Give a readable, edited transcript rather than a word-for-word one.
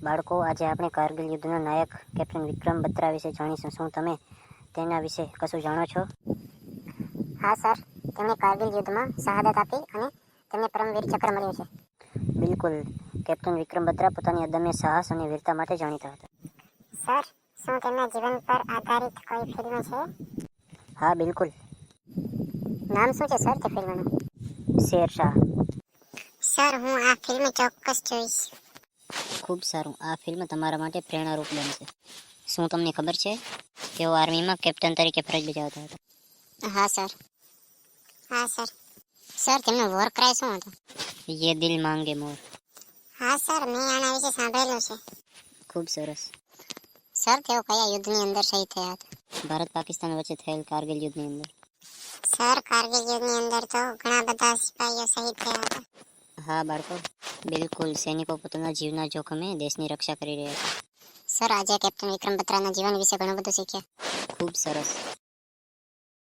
બાળકો, આજે આપણે કારગિલ યુદ્ધના નાયક કેપ્ટન વિક્રમ બત્રા વિશે જાણીશું. શું તમે તેના વિશે કશું જાણો છો? હા સર, તેમણે કારગિલ યુદ્ધમાં શહાદત આપી અને તેમને પરમવીર ચક્ર મળ્યો છે. બિલકુલ. કેપ્ટન વિક્રમ બત્રા પોતાની અદમ્ય સાહસ અને વીરતા માટે જાણીતા હતા. સર, શું તેમના જીવન પર આધારિત કોઈ ફિલ્મ છે? હા, બિલકુલ. નામ શું છે સર તે ફિલ્મનું? શેરશાહ. સર, હું આ ફિલ્મ ચોક્કસ જોઈશ. ખૂબ સારું. આ ફિલ્મ તમારા માટે પ્રેરણારૂપ બનશે. શું તમને ખબર છે તેઓ આર્મીમાં કેપ્ટન તરીકે ફરજ બજાવતા હતા? હા સર. સર, તેમનો વોર ક્રાય શું હતો? યે દિલ માંગે મોર. હા સર, મેં આના વિશે સાંભળેલું છે. ખૂબ સરસ. સર, તેઓ કયા યુદ્ધની અંદર શહીદ થયા હતા? ભારત પાકિસ્તાન વચ્ચે થયેલ કારગિલ યુદ્ધની અંદર. સર, કારગિલ યુદ્ધની અંદર તો ઘણા બધા સિપાહીઓ શહીદ થયા હતા. હા બાળકો, બિલકુલ. સૈનિકો પોતાના જીવના જોખમે દેશની રક્ષા કરી રહ્યા છે. સર, આજે કેપ્ટન વિક્રમ બત્રાના જીવન વિશે ઘણું બધું શીખ્યા. ખૂબ સરસ.